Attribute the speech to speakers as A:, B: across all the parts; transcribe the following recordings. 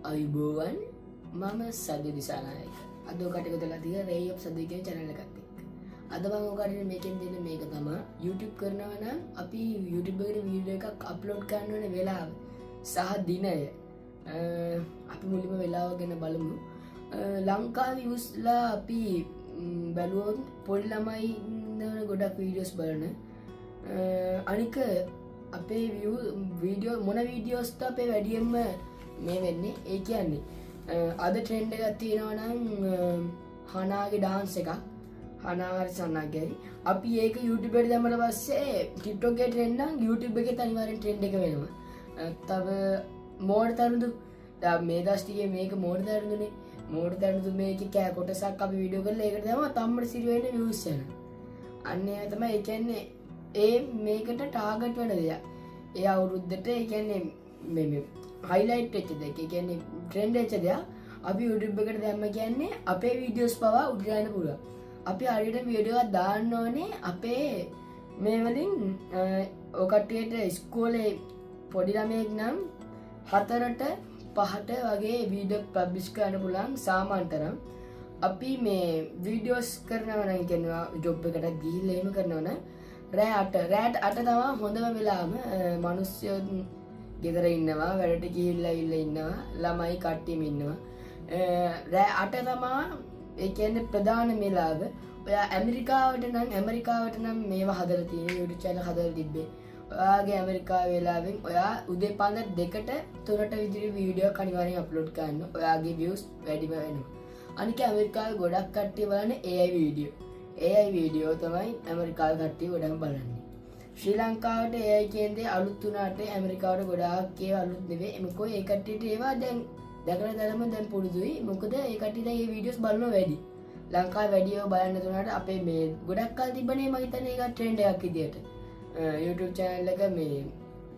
A: අයිබෝවන් මම සද්‍ය දිසානායක අද ඔකට එකතුලා තියෙන රේ ඔෆ් සද්‍ය කියන channel එකත් එක්ක. අද මම ඔකට මේකෙන් දෙන මේක තමයි YouTube කරනවා නම් අපි YouTube එකට වීඩියෝ එකක් අප්ලෝඩ් කරන්න ඕන වෙලාව සහ දිනය. අපි මුලින්ම වෙලාව ගැන බලමු. ලංකාවේ views-ලා අපි බලුවොත් පොඩි ළමයි ඉන්න ගොඩක් වීඩියෝස් බලන. අනික අපේ වීඩියෝ මොන වීඩියෝස් ද අපේ වැඩියෙන්ම මේ වෙන්නේ ඒ කියන්නේ අද ට්‍රෙන්ඩ් එකක් තියෙනවා නම් හනාගේ ඩාන්ස් එකක් හනාගේ සන්නගේ අපි ඒක YouTube එකට දැම්මම පස්සේ TikTok එකේ ට්‍රෙන්ඩ් නම් YouTube එකේ අනිවාර්යෙන් ට්‍රෙන්ඩ් එක වෙනවා. තව මෝඩ් තරුදු දැන් මේ දස්තියේ මේක මෝඩ් තරුදුනේ මෝඩ් තරුදු මේක කෑ කොටසක් අපි වීඩියෝ කරලා ඒකට දැම්මම තම්මර සිරි වෙන්නේ views යනවා. අන්න ඒ තමයි ඒ කියන්නේ ඒ මේකට ටාගට් වෙන දෙයක්. ඒ අවුරුද්දට ඒ කියන්නේ මේ highlight වෙච්ච දෙයක්. ඒ කියන්නේ trend වෙච්ච දෙයක්. අපි YouTube එකට දැම්ම කියන්නේ අපේ videos පවා උඩ යන්න පුළුවන්. අපි හරියට වීඩියෝ එකක් දාන්න ඕනේ අපේ මේ වලින් ඔය කට්ටියට ඉස්කෝලේ පොඩි ළමයෙක් නම් 4ට 5ට වගේ වීඩියෝ පබ්ලිෂ් කරන්න පුළුවන් සාමාන්‍ය තරම්. අපි මේ වීඩියෝස් කරනවා නම් කියනවා ජොබ් එකට ගිහිල්ලා එහෙම කරනවා නම් රෑට තමයි හොඳම වෙලාවම මිනිස්සු ගෙදර ඉන්නවා වැඩට ගිහිල්ලා ඉන්නවා ළමයි කට්ටියම ඉන්නවා රෑ 8 තමයි ඒ කියන්නේ ප්‍රධාන වෙලාව. ඔයා ඇමරිකාවට නම් මේවා හදලා තියෙන YouTube channel හදලා තිබ්බේ. ඔයාගේ ඇමරිකාවේ වෙලාවෙන් ඔයා උදේ පාන්දර 2ට 3ට විදිහට වීඩියෝ අනිවාර්යෙන් අප්ලෝඩ් කරන්න. ඔයාගේ views වැඩිම වෙනවා. අනික ඇමරිකාවේ ගොඩක් කට්ටිය බලන්නේ AI වීඩියෝ. AI වීඩියෝ තමයි ඇමරිකාවේ කට්ටිය ගොඩක් බලන්නේ. ශ්‍රී ලංකාවට AI කියන්නේ අලුත් වුණාට ඇමරිකාවට ගොඩාක් ඒවා අලුත් නෙවෙයි. මොකෝ ඒ කට්ටියට ඒවා දැන් දැකලා දැන් පුරුදුයි. මොකද ඒ කට්ටිය දැන් මේ වීඩියෝස් බලනවා වැඩි. ලංකාවේ වැඩිව බලන්න තුනට අපේ මේ ගොඩක් කල් තිබ්බනේ මම හිතන්නේ ඒක ට්‍රෙන්ඩ් එකක් විදියට. YouTube channel එක මේ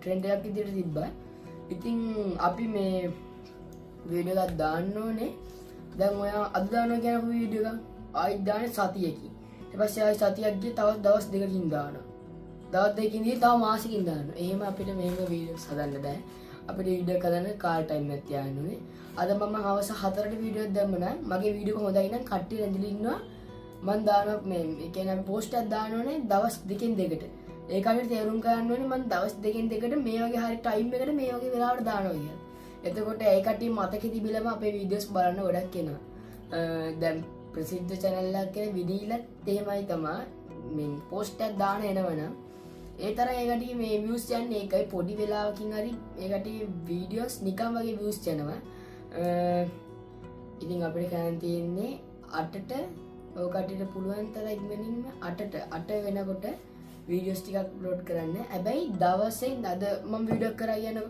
A: ට්‍රෙන්ඩ් එකක් විදියට තිබ්බා. ඉතින් අපි මේ වීඩියෝ එකක් දාන්න ඕනේ. දැන් ඔයා අද දානවා කියන වීඩියෝ එක ආයි දාන්නේ සතියකින්. ඊට පස්සේ ආයි සතියක් ගිය තවත් දවස් දෙකකින් දානවා. දවස් දෙකකින් ඉඳි තව මාසෙකින් දානවා. එහෙම අපිට මෙහෙම වීඩියෝස් හදන්න බෑ. අපිට වීඩියෝ එක හදන්න කාල් ටයිම් එකක් තියාගන්න ඕනේ. අද මම හවස 4ට වීඩියෝ එකක් දැම්ම නම් මගේ වීඩියෝ එක හොඳයි නම් කට්ටිය රැඳිලා ඉන්නවා. මම දානවා මේ ඒ කියන්නේ අපි පෝස්ට් එකක් දාන්න ඕනේ දවස් දෙකෙන් දෙකට. ඒ කලින් තේරුම් ගන්න ඕනේ මම දවස් දෙකෙන් දෙකට මේ වගේ හරි ටයිම් එකකට මේ වගේ වෙලාවට දානවා කියලා. එතකොට ඒ කට්ටිය මතකෙ තිබිලම අපේ වීඩියෝස් බලන්න ගොඩක් එනවා. දැන් ප්‍රසිද්ධ channel එකක් කියන විනීලත් එහෙමයි තමයි මේ පෝස්ට් එකක් දාන එනවනම් ඒ තරම් ඒ කට්ටිය මේ views යන්නේ ඒකයි පොඩි වෙලාවකින් හරි ඒ කට්ටිය වීඩියෝස් නිකන් වගේ views යනවා. ඉතින් අපිට කරන්න තියෙන්නේ 8ට ඔය කට්ටියට පුළුවන් තරම් ඉක්මනින්ම 8 වෙනකොට වීඩියෝස් ටිකක් අප්ලෝඩ් කරන්න. හැබැයි දවසෙන් අද මම වීඩියෝ කරා කියන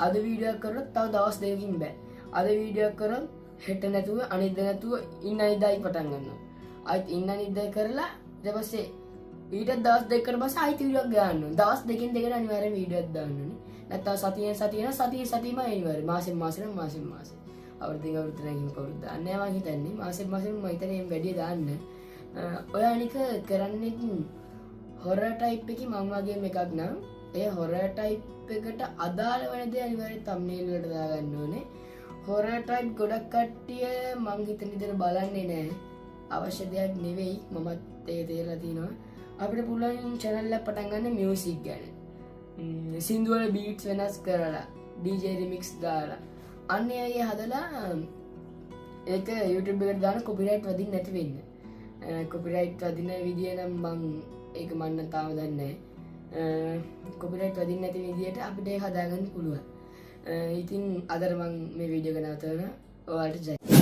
A: අද වීඩියෝ කරොත් තව දවස් දෙකකින් බෑ. අද වීඩියෝ කරොත් හෙට නැතුව අනිද්දා නැතුව ඉන්න අනිද්දායි පටන් ගන්නවා. ආයිත් ඉන්න අනිද්දා කරලා ඊට පස්සේ ඊට දවස් දෙකකට පස්සේ ආයිත් වීඩියෝ එකක් ගන්න ඕනේ. දවස් දෙකකින් දෙකට අනිවාර්යෙන් වීඩියෝ එකක් දාන්න ඕනේ. නැත්නම් සතියෙම අනිවාර්යෙන් මාසෙන් මාසෙ අවුරුද්දෙන් අවුරුද්දට ගිහින් කවුරුත් දාන්නේ නැහැ මම හිතන්නේ. මාසෙන් මම හිතන්නේ මේ වැඩි දාන්න. ඔය අනික කරන්නේ හොරර් ටයිප් එකේ මම වගේම එකක් නම් ඒ හොරර් ටයිප් එකට අදාළ වෙන දේ අනිවාර්යෙන් thumbnail වලට දාගන්න ඕනේ. හොරර් ටයිප් ගොඩක් කට්ටිය මං හිතන විදිහට බලන්නේ නැහැ. අවශ්‍ය දෙයක් නෙවෙයි මමත් ඒක තේරලා තිනවා. අපිට පුළුවන් channel එක පටන් ගන්න මියුසික් ගැන. සින්දු වල beats වෙනස් කරලා DJ remix දාලා අන්න ඒ හදලා ඒක YouTube එකට දාන copyright වදින්න නැති වෙන්න. copyright වදින විදිය නම් මං ඒක මන්න තාම දන්නේ නැහැ. copyright වදින්න නැති විදියට අපිට ඒක හදාගන්න පුළුවන්. ඉතින් අදට මම මේ වීඩියෝ එක නවත්තනවා. ඔයාලට ජය.